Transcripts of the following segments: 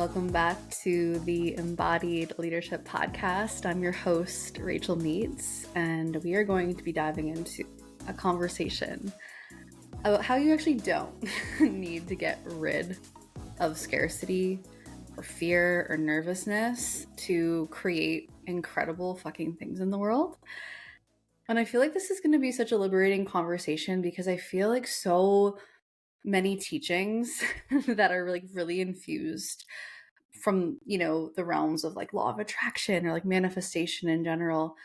Welcome back to the Embodied Leadership Podcast. I'm your host, Rachael Meeds, and we are going to be diving into a conversation about how you actually don't need to get rid of scarcity or fear or nervousness to create incredible fucking things in the world. And I feel like this is going to be such a liberating conversation because I feel like so many teachings that are like really infused from, the realms of like law of attraction or like manifestation in general,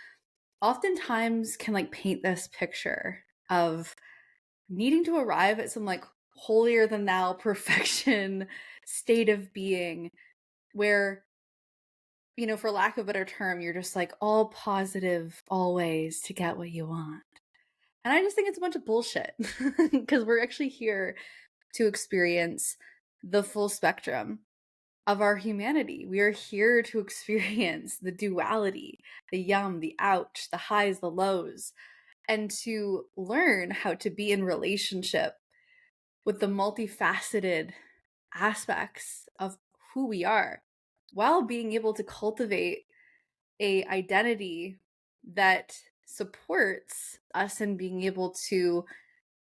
oftentimes can like paint this picture of needing to arrive at some like holier than thou perfection state of being where, for lack of a better term, you're just like all positive always to get what you want. And I just think it's a bunch of bullshit because we're actually here to experience the full spectrum of our humanity. We are here to experience the duality, the yum, the ouch, the highs, the lows, and to learn how to be in relationship with the multifaceted aspects of who we are while being able to cultivate a identity that supports us in being able to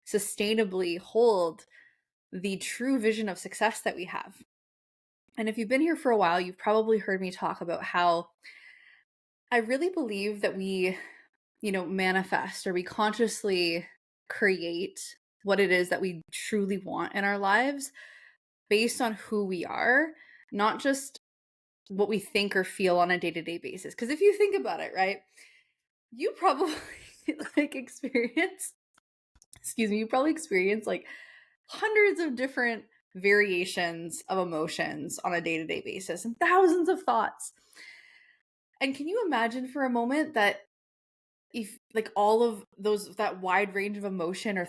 sustainably hold the true vision of success that we have. And if you've been here for a while, you've probably heard me talk about how I really believe that we, manifest or we consciously create what it is that we truly want in our lives based on who we are, not just what we think or feel on a day-to-day basis. Because if you think about it, right, you probably experience like hundreds of different variations of emotions on a day-to-day basis and thousands of thoughts. And can you imagine for a moment that if like all of that wide range of emotion or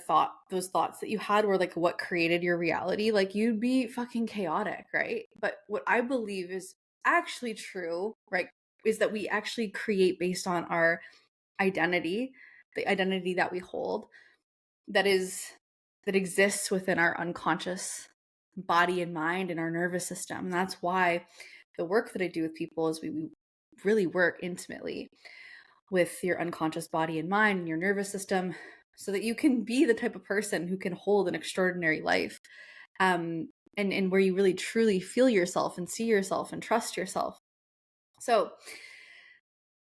those thoughts that you had were like what created your reality, like you'd be fucking chaotic, right? But what I believe is actually true, right, is that we actually create based on our identity, the identity that we hold, that exists within our unconscious body and mind and our nervous system. And that's why the work that I do with people is we really work intimately with your unconscious body and mind and your nervous system so that you can be the type of person who can hold an extraordinary life, and where you really truly feel yourself and see yourself and trust yourself. So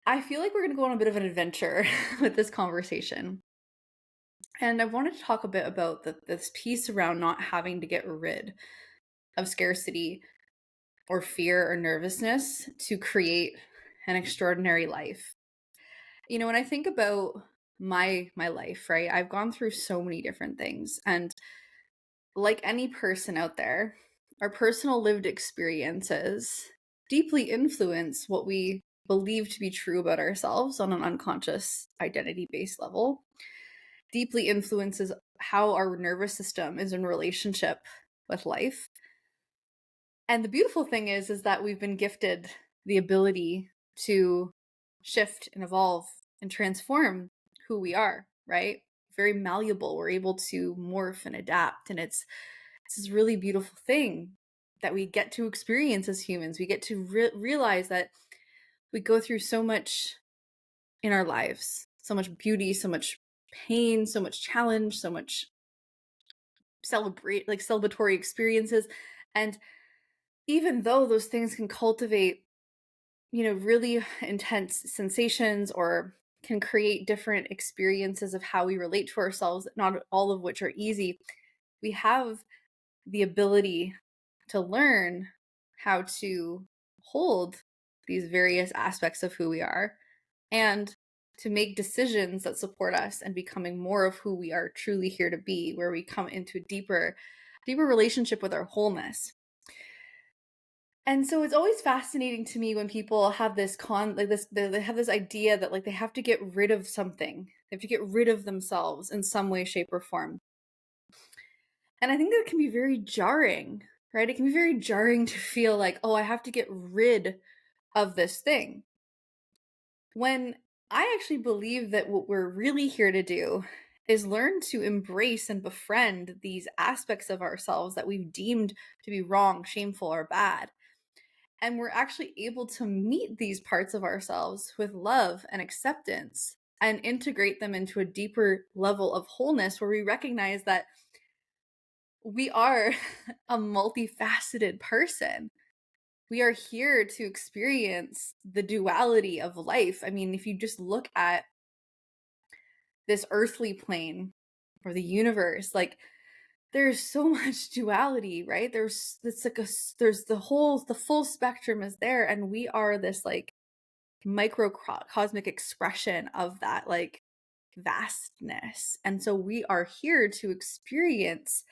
I feel like we're going to go on a bit of an adventure with this conversation. And I wanted to talk a bit about this piece around not having to get rid of scarcity or fear or nervousness to create an extraordinary life. When I think about my life, right, I've gone through so many different things. And like any person out there, our personal lived experiences deeply influence what we believe to be true about ourselves on an unconscious identity-based level. Deeply influences how our nervous system is in relationship with life. And the beautiful thing is that we've been gifted the ability to shift and evolve and transform who we are, right? Very malleable. We're able to morph and adapt. And it's this really beautiful thing that we get to experience as humans. We get to realize that we go through so much in our lives, so much beauty, so much pain, so much challenge, so much celebratory experiences. And even though those things can cultivate, really intense sensations or can create different experiences of how we relate to ourselves, not all of which are easy, we have the ability to learn how to hold these various aspects of who we are and to make decisions that support us and becoming more of who we are truly here to be, where we come into a deeper relationship with our wholeness. And so it's always fascinating to me when people have this they have this idea that like they have to get rid of something. They have to get rid of themselves in some way, shape, or form. And I think that can be very jarring, right? It can be very jarring to feel like, oh, I have to get rid of this thing. When I actually believe that what we're really here to do is learn to embrace and befriend these aspects of ourselves that we've deemed to be wrong, shameful, or bad. And we're actually able to meet these parts of ourselves with love and acceptance and integrate them into a deeper level of wholeness where we recognize that we are a multifaceted person. We are here to experience the duality of life. I mean, if you just look at this earthly plane or the universe, like there's so much duality, right? There's the full spectrum is there, and we are this like microcosmic expression of that like vastness. And so we are here to experience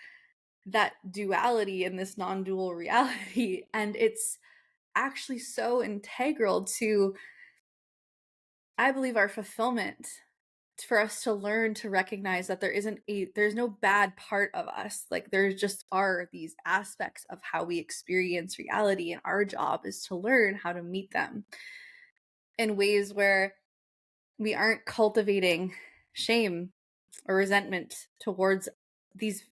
that duality in this non-dual reality. And it's actually so integral to, I believe, our fulfillment, for us to learn to recognize that there's no bad part of us. Like there just are these aspects of how we experience reality, and our job is to learn how to meet them in ways where we aren't cultivating shame or resentment towards these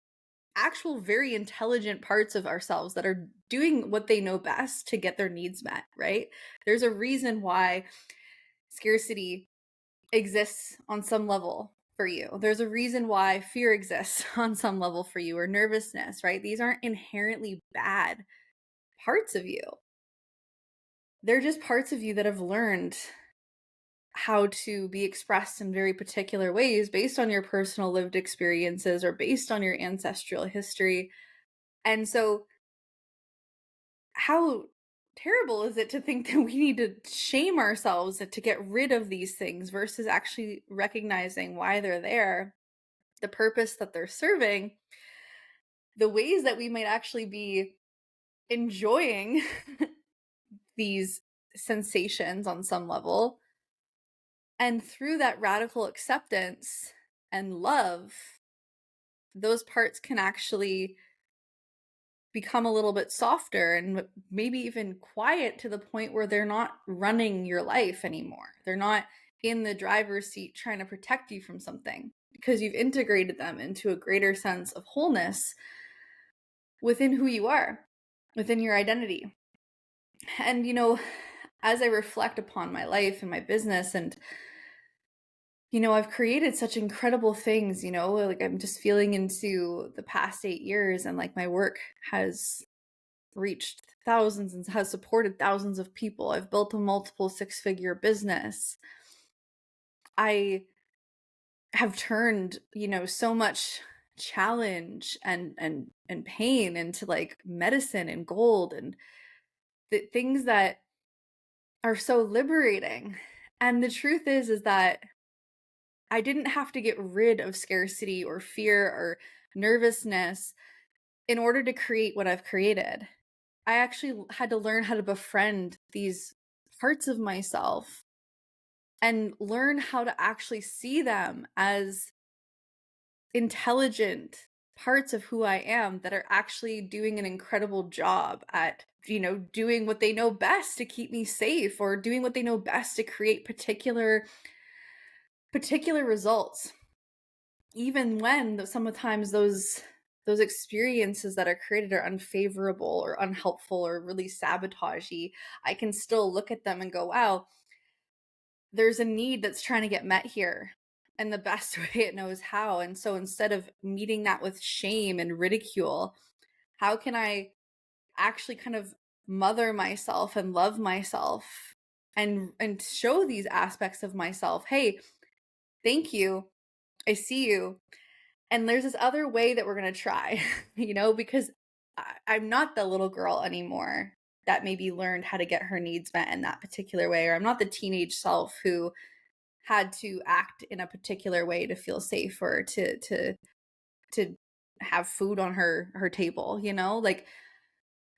actual very intelligent parts of ourselves that are doing what they know best to get their needs met, right? There's a reason why scarcity exists on some level for you. There's a reason why fear exists on some level for you, or nervousness, right? These aren't inherently bad parts of you. They're just parts of you that have learned how to be expressed in very particular ways based on your personal lived experiences or based on your ancestral history. And so how terrible is it to think that we need to shame ourselves to get rid of these things versus actually recognizing why they're there, the purpose that they're serving, the ways that we might actually be enjoying these sensations on some level. And through that radical acceptance and love, those parts can actually become a little bit softer and maybe even quiet to the point where they're not running your life anymore. They're not in the driver's seat trying to protect you from something, because you've integrated them into a greater sense of wholeness within who you are, within your identity. And, as I reflect upon my life and my business, and I've created such incredible things, like I'm just feeling into the past 8 years, and like my work has reached thousands and has supported thousands of people. I've built a multiple 6-figure business. I have turned, so much challenge and pain into like medicine and gold, and the things that are so liberating. And the truth is that I didn't have to get rid of scarcity or fear or nervousness in order to create what I've created. I actually had to learn how to befriend these parts of myself and learn how to actually see them as intelligent parts of who I am that are actually doing an incredible job at, doing what they know best to keep me safe, or doing what they know best to create particular results, even when sometimes those experiences that are created are unfavorable or unhelpful or really sabotagey. I can still look at them and go, wow, there's a need that's trying to get met here, and the best way it knows how. And so instead of meeting that with shame and ridicule, how can I actually kind of mother myself and love myself and show these aspects of myself? Hey, thank you. I see you. And there's this other way that we're going to try, because I'm not the little girl anymore that maybe learned how to get her needs met in that particular way, or I'm not the teenage self who had to act in a particular way to feel safe, or to have food on her table, like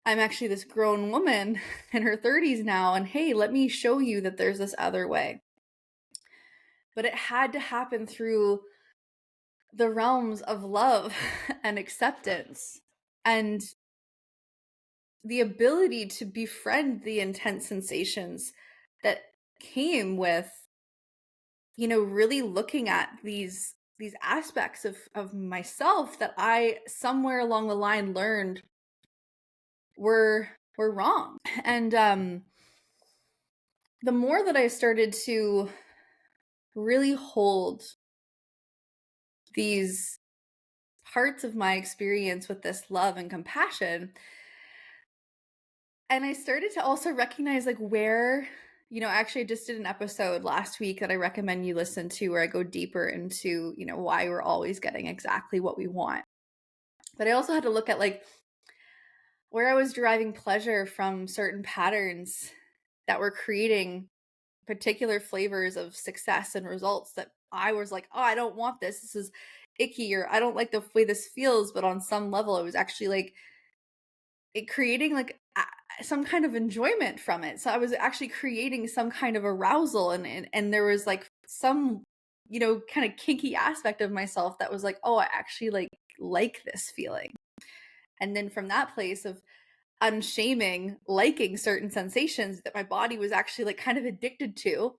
I'm actually this grown woman in her 30s now, and hey, let me show you that there's this other way. But it had to happen through the realms of love and acceptance, and the ability to befriend the intense sensations that came with, really looking at these aspects of myself that I somewhere along the line learned were were wrong. And the more that I started to really hold these parts of my experience with this love and compassion, and I started to also recognize like where, actually I just did an episode last week that I recommend you listen to where I go deeper into, why we're always getting exactly what we want. But I also had to look at like where I was deriving pleasure from certain patterns that were creating particular flavors of success and results that I was like, oh, I don't want this. This is icky, or I don't like the way this feels. But on some level, it was actually like it creating like some kind of enjoyment from it. So I was actually creating some kind of arousal, and there was like some, kind of kinky aspect of myself that was like, oh, I actually like this feeling. And then from that place of unshaming liking certain sensations that my body was actually like kind of addicted to,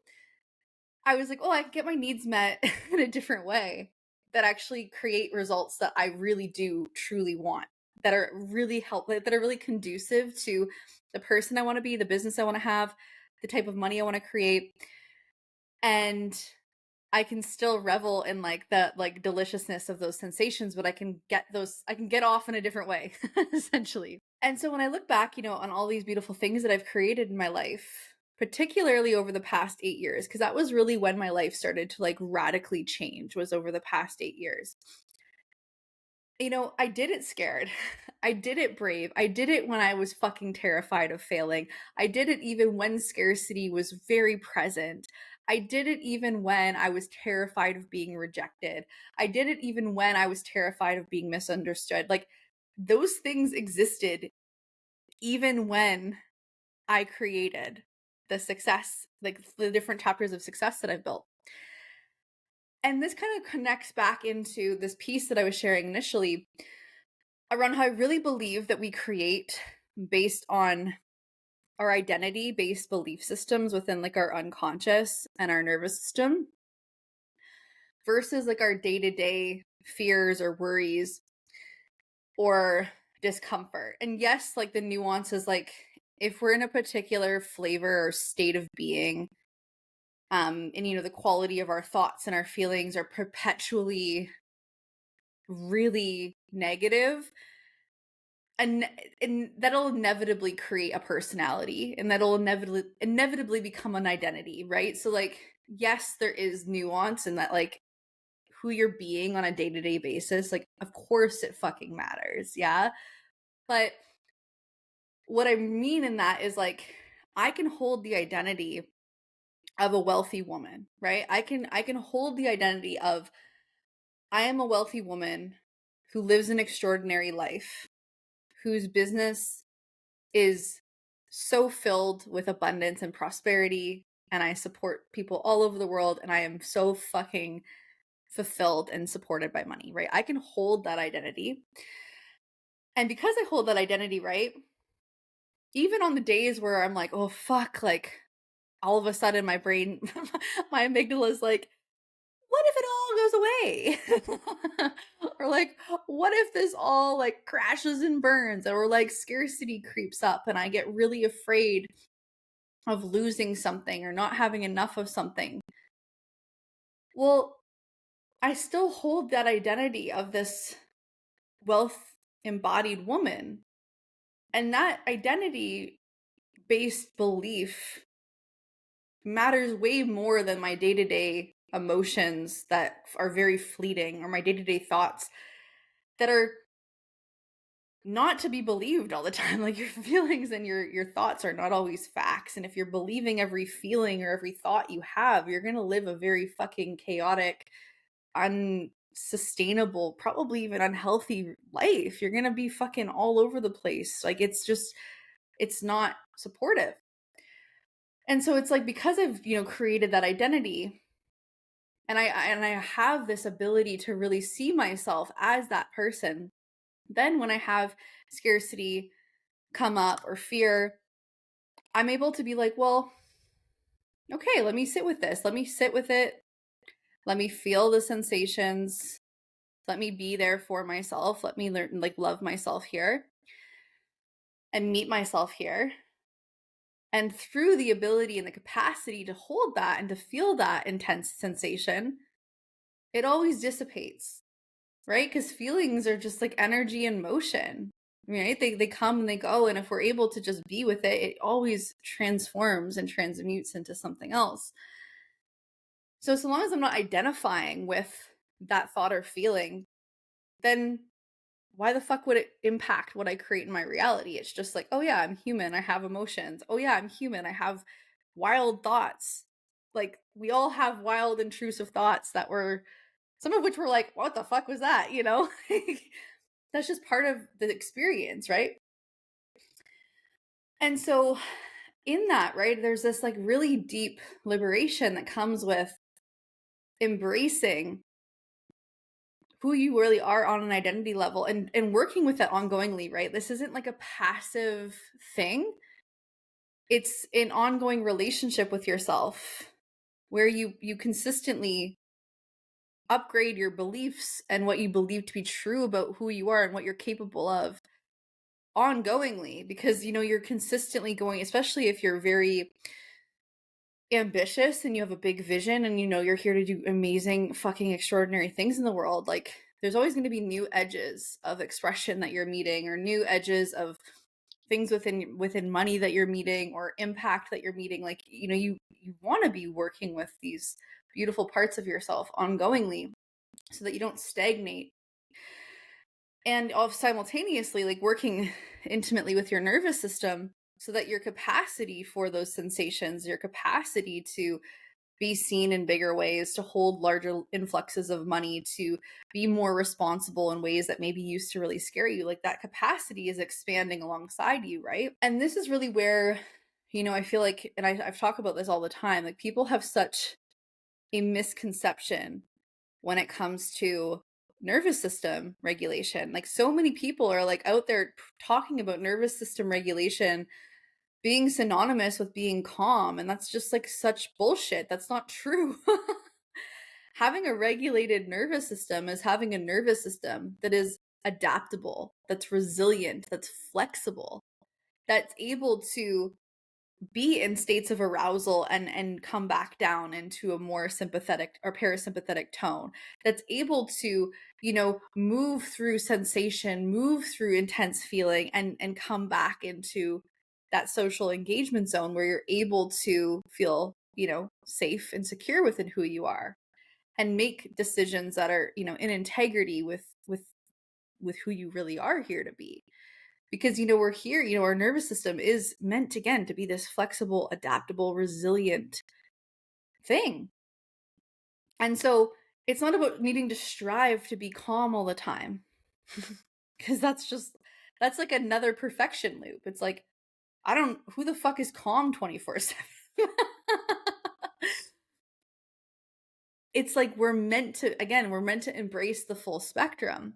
I was like, oh, I can get my needs met in a different way that actually create results that I really do truly want, that are really that are really conducive to the person I want to be, the business I want to have, the type of money I want to create. And I can still revel in like the deliciousness of those sensations, but I can get off in a different way, essentially. And so when I look back, on all these beautiful things that I've created in my life, particularly over the past 8 years, because that was really when my life started to like radically change, was over the past 8 years. I did it scared. I did it brave. I did it when I was fucking terrified of failing. I did it even when scarcity was very present. I did it even when I was terrified of being rejected. I did it even when I was terrified of being misunderstood. Like those things existed even when I created the success, like the different chapters of success that I've built. And this kind of connects back into this piece that I was sharing initially around how I really believe that we create based on our identity based belief systems within like our unconscious and our nervous system versus like our day-to-day fears or worries or discomfort. And yes, like the nuances, like if we're in a particular flavor or state of being, and the quality of our thoughts and our feelings are perpetually really negative, and that'll inevitably create a personality, and that'll inevitably become an identity, right? So like, yes, there is nuance in that, like who you're being on a day-to-day basis, like of course it fucking matters, yeah. But what I mean in that is like I can hold the identity of a wealthy woman, right? I can hold the identity of I am a wealthy woman who lives an extraordinary life, whose business is so filled with abundance and prosperity, and I support people all over the world, and I am so fucking fulfilled and supported by money, right? I can hold that identity. And because I hold that identity, right, even on the days where I'm like, oh fuck, like all of a sudden my brain, my amygdala is like, what if it all goes away? Or like, what if this all like crashes and burns? Or like scarcity creeps up and I get really afraid of losing something or not having enough of something. Well, I still hold that identity of this wealth embodied woman. And that identity based belief matters way more than my day-to-day emotions that are very fleeting, or my day-to-day thoughts that are not to be believed all the time. Like your feelings and your thoughts are not always facts. And if you're believing every feeling or every thought you have, you're going to live a very fucking chaotic, unsustainable, probably even unhealthy life. You're going to be fucking all over the place. Like it's not supportive. And so it's like, because I've, created that identity, and I have this ability to really see myself as that person, then when I have scarcity come up or fear, I'm able to be like, well, okay, let me sit with this. Let me sit with it. Let me feel the sensations. Let me be there for myself. Let me learn, like, love myself here. and meet myself here. And through the ability and the capacity to hold that and to feel that intense sensation, it always dissipates, right? Because feelings are just like energy in motion, right? They come and they go. And if we're able to just be with it, it always transforms and transmutes into something else. So long as I'm not identifying with that thought or feeling, then why the fuck would it impact what I create in my reality? It's just like, oh yeah, I'm human. I have emotions. Oh yeah, I'm human. I have wild thoughts. Like we all have wild, intrusive thoughts that were, some of which were like, what the fuck was that? You know, that's just part of the experience, right? And so in that, right, there's this like really deep liberation that comes with embracing who you really are on an identity level and working with that ongoingly, right? This isn't like a passive thing. It's an ongoing relationship with yourself where you consistently upgrade your beliefs and what you believe to be true about who you are and what you're capable of ongoingly, because you're consistently going, especially if you're very ambitious and you have a big vision and you're here to do amazing fucking extraordinary things in the world. Like there's always going to be new edges of expression that you're meeting, or new edges of things within money that you're meeting, or impact that you're meeting. Like you want to be working with these beautiful parts of yourself ongoingly so that you don't stagnate, and simultaneously like working intimately with your nervous system so that your capacity for those sensations, your capacity to be seen in bigger ways, to hold larger influxes of money, to be more responsible in ways that maybe used to really scare you, like that capacity is expanding alongside you, right? And this is really where, I feel like, and I've talked about this all the time, like people have such a misconception when it comes to nervous system regulation. Like so many people are like out there talking about nervous system regulation being synonymous with being calm, and that's just like such bullshit. That's not true. Having a regulated nervous system is having a nervous system that is adaptable, that's resilient, that's flexible, that's able to be in states of arousal and come back down into a more sympathetic or parasympathetic tone, that's able to move through sensation, move through intense feeling, and come back into that social engagement zone where you're able to feel safe and secure within who you are and make decisions that are in integrity with who you really are here to be. Because we're here, our nervous system is meant, again, to be this flexible, adaptable, resilient thing. And so it's not about needing to strive to be calm all the time, because that's like another perfection loop. It's like, who the fuck is calm 24/7? It's like we're meant to embrace the full spectrum.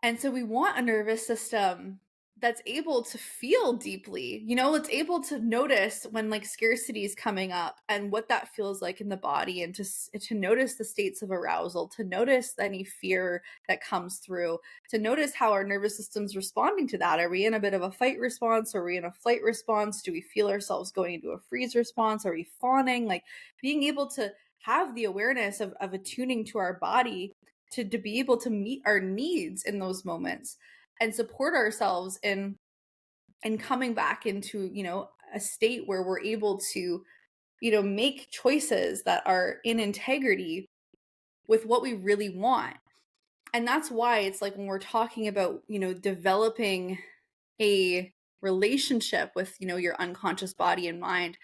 And so we want a nervous system that's able to feel deeply, it's able to notice when like scarcity is coming up and what that feels like in the body, and to notice the states of arousal, to notice any fear that comes through, to notice how our nervous system's responding to that. Are we in a bit of a fight response? Are we in a flight response? Do we feel ourselves going into a freeze response? Are we fawning? Like being able to have the awareness of attuning to our body to be able to meet our needs in those moments and support ourselves in coming back into a state where we're able to make choices that are in integrity with what we really want. And that's why it's like when we're talking about developing a relationship with your unconscious body and mind,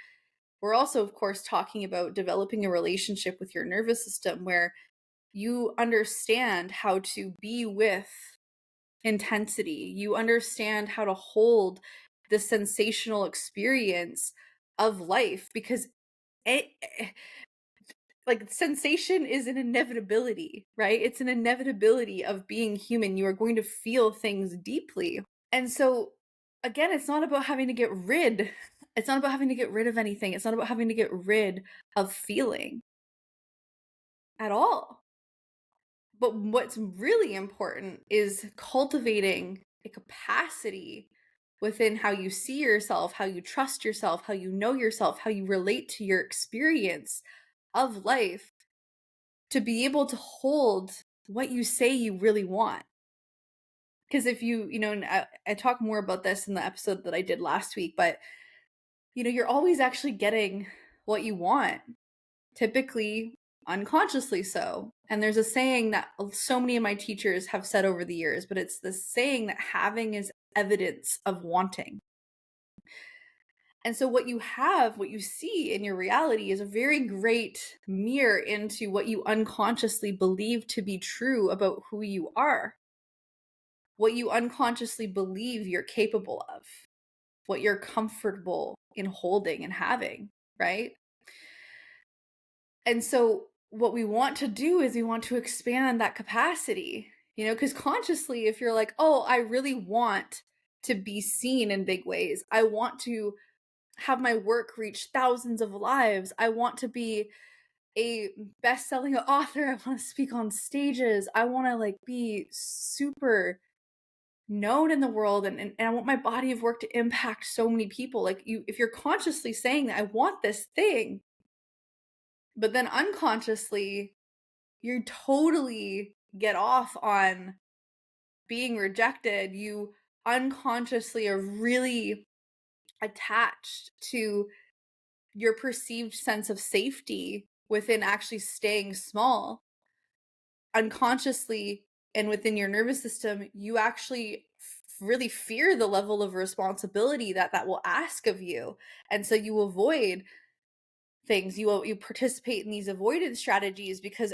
we're also of course talking about developing a relationship with your nervous system where you understand how to be with intensity. You understand how to hold the sensational experience of life, because like sensation is an inevitability, right? It's an inevitability of being human. You are going to feel things deeply. And so again, it's not about having to get rid. It's not about having to get rid of anything. It's not about having to get rid of feeling at all. But what's really important is cultivating a capacity within how you see yourself, how you trust yourself, how you know yourself, how you relate to your experience of life, to be able to hold what you say you really want. Because if and I talk more about this in the episode that I did last week, but you're always actually getting what you want, typically unconsciously so. And there's a saying that so many of my teachers have said over the years, but it's this saying that having is evidence of wanting. And so what you have, what you see in your reality is a very great mirror into what you unconsciously believe to be true about who you are, what you unconsciously believe you're capable of, what you're comfortable in holding and having, right? And so what we want to do is we want to expand that capacity, because consciously, if you're like, oh, I really want to be seen in big ways, I want to have my work reach thousands of lives, I want to be a best-selling author, I want to speak on stages, I want to be super known in the world, and I want my body of work to impact so many people. If you're consciously saying that I want this thing, but then unconsciously you totally get off on being rejected, you unconsciously are really attached to your perceived sense of safety within actually staying small. Unconsciously and within your nervous system, you actually really fear the level of responsibility that will ask of you. And so you avoid things, you participate in these avoidance strategies, because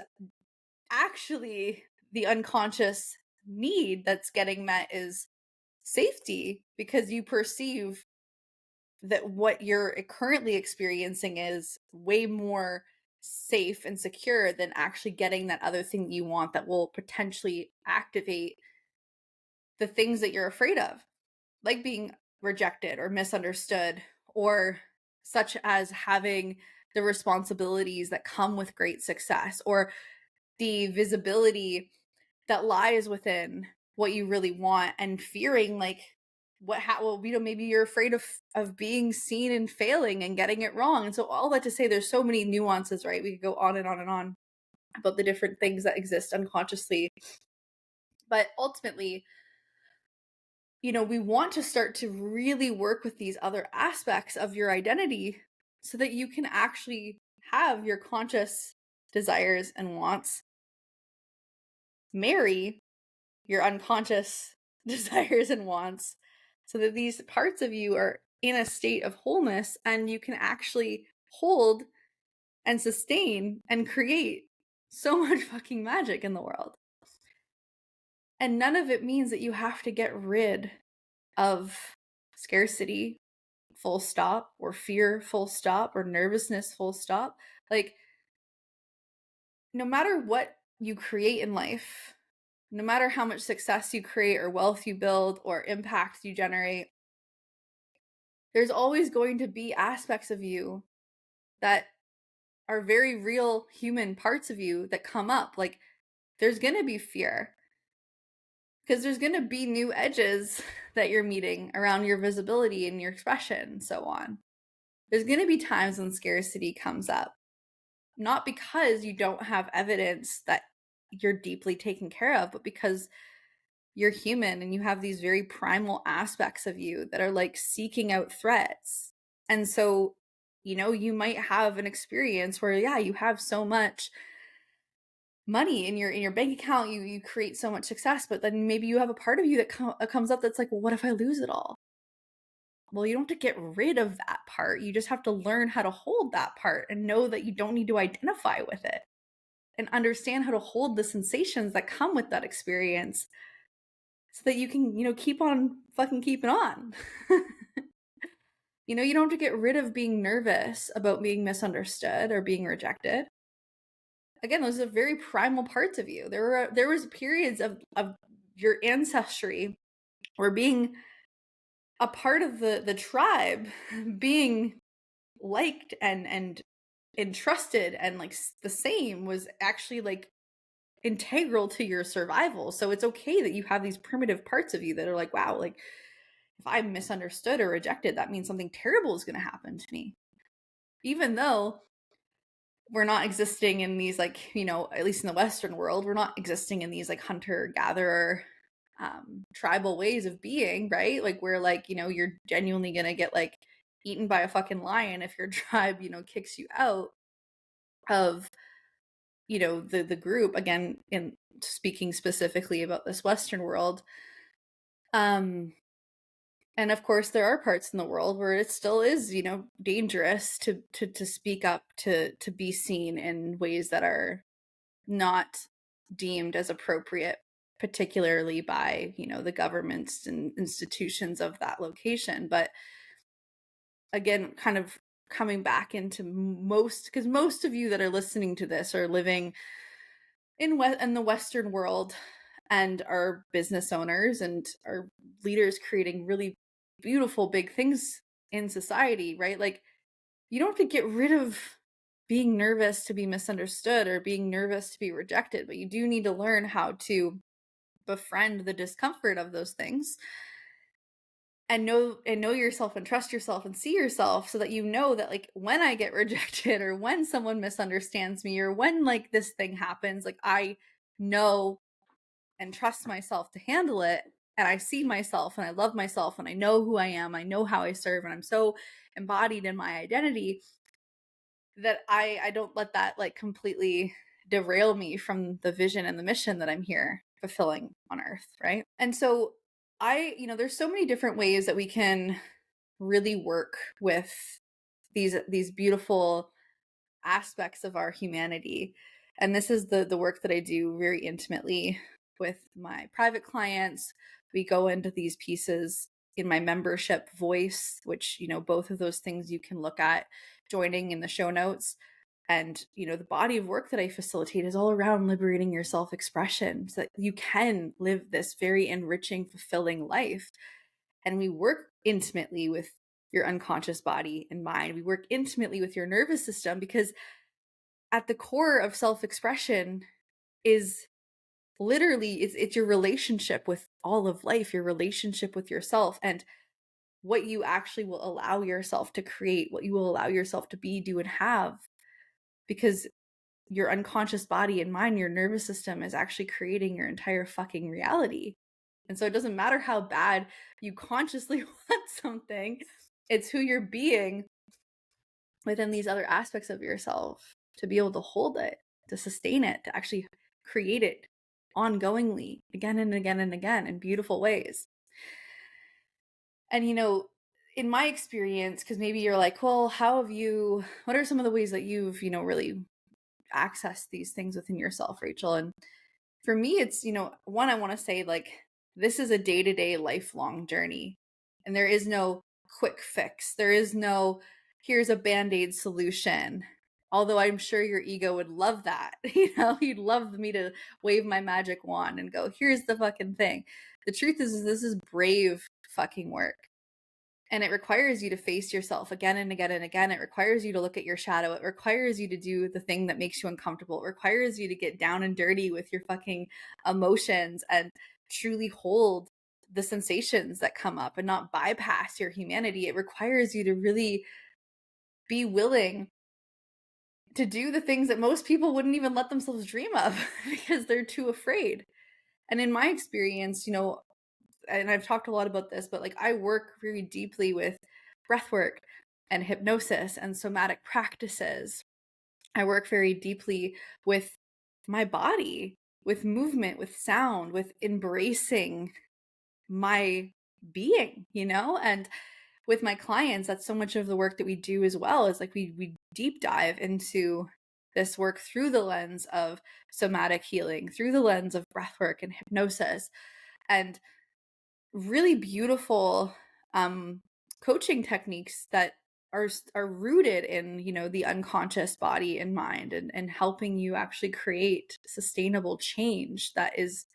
actually the unconscious need that's getting met is safety, because you perceive that what you're currently experiencing is way more safe and secure than actually getting that other thing you want that will potentially activate the things that you're afraid of, like being rejected or misunderstood, or such as having the responsibilities that come with great success, or the visibility that lies within what you really want, and fearing maybe you're afraid of being seen and failing and getting it wrong. And so all that to say, there's so many nuances, right? We could go on and on and on about the different things that exist unconsciously. But ultimately, we want to start to really work with these other aspects of your identity so that you can actually have your conscious desires and wants marry your unconscious desires and wants, so that these parts of you are in a state of wholeness, and you can actually hold and sustain and create so much fucking magic in the world. And none of it means that you have to get rid of scarcity, full stop, or fear, full stop, or nervousness, full stop. No matter what you create in life, no matter how much success you create or wealth you build or impact you generate, there's always going to be aspects of you that are very real human parts of you that come up. There's going to be fear, because there's going to be new edges that you're meeting around your visibility and your expression and so on. There's going to be times when scarcity comes up, not because you don't have evidence that you're deeply taken care of, but because you're human and you have these very primal aspects of you that are seeking out threats. And so, you might have an experience where, yeah, you have so much money in your bank account, you create so much success, but then maybe you have a part of you that comes up that's like, well, what if I lose it all? Well, you don't have to get rid of that part. You just have to learn how to hold that part and know that you don't need to identify with it, and understand how to hold the sensations that come with that experience, so that you can, keep on fucking keeping on. You don't have to get rid of being nervous about being misunderstood or being rejected. Again, those are very primal parts of you. There was periods of your ancestry where being a part of the tribe, being liked and entrusted and the same, was actually integral to your survival. So it's okay that you have these primitive parts of you that are wow, if I'm misunderstood or rejected, that means something terrible is going to happen to me. Even though we're not existing in these, like, you know, at least in the Western world, we're not existing in these like hunter-gatherer tribal ways of being, right? Like, where, like, you know, you're genuinely going to get like eaten by a fucking lion if your tribe, you know, kicks you out of, you know, the group. Again, in speaking specifically about this Western world. And of course, there are parts in the world where it still is, you know, dangerous to speak up, to be seen in ways that are not deemed as appropriate, particularly by, you know, the governments and institutions of that location. But again, kind of coming back into because most of you that are listening to this are living in the Western world and are business owners and are leaders creating really beautiful big things in society, right? Like, you don't have to get rid of being nervous to be misunderstood or being nervous to be rejected, but you do need to learn how to befriend the discomfort of those things and know yourself and trust yourself and see yourself, so that you know that, like, when I get rejected or when someone misunderstands me or when like this thing happens, like, I know and trust myself to handle it, and I see myself and I love myself and I know who I am, I know how I serve, and I'm so embodied in my identity that I don't let that like completely derail me from the vision and the mission that I'm here fulfilling on earth, right? And so you know, there's so many different ways that we can really work with these beautiful aspects of our humanity. And this is the work that I do very intimately with my private clients. We go into these pieces in my membership Voice, which, you know, both of those things you can look at joining in the show notes. And, you know, the body of work that I facilitate is all around liberating your self-expression so that you can live this very enriching, fulfilling life. And we work intimately with your unconscious body and mind. We work intimately with your nervous system, because at the core of self-expression is literally it's your relationship with all of life, your relationship with yourself, and what you actually will allow yourself to create, what you will allow yourself to be, do, and have. Because your unconscious body and mind, your nervous system, is actually creating your entire fucking reality. And so it doesn't matter how bad you consciously want something, it's who you're being within these other aspects of yourself to be able to hold it, to sustain it, to actually create it ongoingly again and again and again in beautiful ways. And, you know, in my experience, because maybe you're like, well, what are some of the ways that you've, you know, really accessed these things within yourself, Rachael? And for me, it's, you know, one, I want to say, like, this is a day-to-day lifelong journey, and there is no quick fix. There is no, here's a Band-Aid solution. Although I'm sure your ego would love that. You know, you'd love me to wave my magic wand and go, here's the fucking thing. The truth is this is brave fucking work. And it requires you to face yourself again and again and again. It requires you to look at your shadow. It requires you to do the thing that makes you uncomfortable. It requires you to get down and dirty with your fucking emotions and truly hold the sensations that come up and not bypass your humanity. It requires you to really be willing to do the things that most people wouldn't even let themselves dream of because they're too afraid. And in my experience, you know, and I've talked a lot about this, but like, I work very deeply with breath work and hypnosis and somatic practices. I work very deeply with my body, with movement, with sound, with embracing my being, you know? And with my clients, that's so much of the work that we do as well, is like we deep dive into this work through the lens of somatic healing, through the lens of breath work and hypnosis, and really beautiful coaching techniques that are rooted in, you know, the unconscious body and mind, and helping you actually create sustainable change that is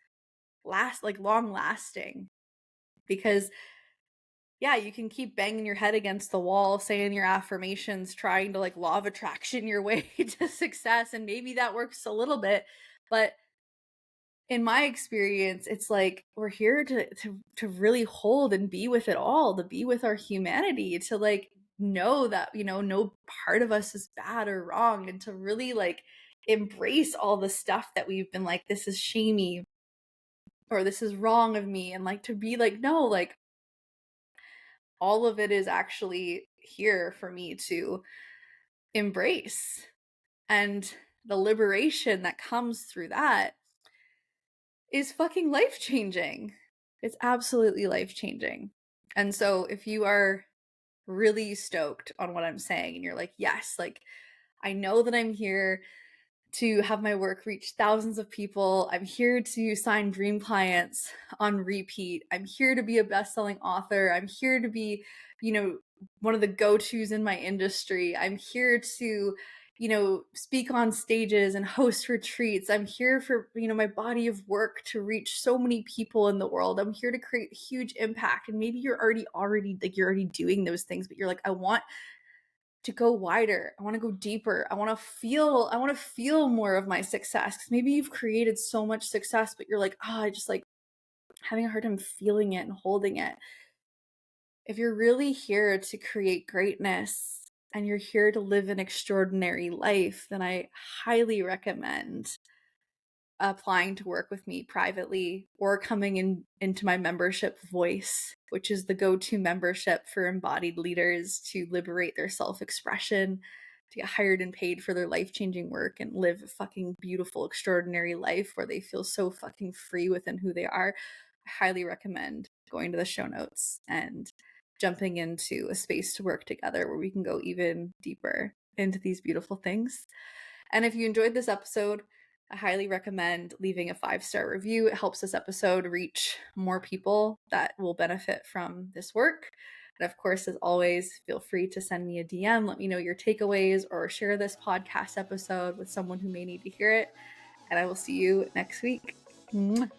long lasting. Because yeah, you can keep banging your head against the wall, saying your affirmations, trying to like law of attraction your way to success, and maybe that works a little bit, but in my experience, it's like we're here to really hold and be with it all, to be with our humanity, to like know that, you know, no part of us is bad or wrong, and to really like embrace all the stuff that we've been like, this is shamey or this is wrong of me, and like to be like, no, like all of it is actually here for me to embrace. And the liberation that comes through that is fucking life-changing. It's absolutely life-changing. And so if you are really stoked on what I'm saying and you're like, yes, like I know that I'm here to have my work reach thousands of people. I'm here to sign dream clients on repeat. I'm here to be a best-selling author. I'm here to be, you know, one of the go-tos in my industry. I'm here to, you know, speak on stages and host retreats. I'm here for, you know, my body of work to reach so many people in the world. I'm here to create a huge impact. And maybe you're already like you're already doing those things, but you're like, I want to go wider. I want to go deeper. I want to feel more of my success. Cause maybe you've created so much success, but you're like, I just like having a hard time feeling it and holding it. If you're really here to create greatness and you're here to live an extraordinary life, then I highly recommend applying to work with me privately or coming into my membership Voice, which is the go-to membership for embodied leaders to liberate their self-expression, to get hired and paid for their life-changing work and live a fucking beautiful, extraordinary life where they feel so fucking free within who they are. I highly recommend going to the show notes and jumping into a space to work together where we can go even deeper into these beautiful things. And if you enjoyed this episode, I highly recommend leaving a 5-star review. It helps this episode reach more people that will benefit from this work. And of course, as always, feel free to send me a DM. Let me know your takeaways or share this podcast episode with someone who may need to hear it. And I will see you next week. Mwah.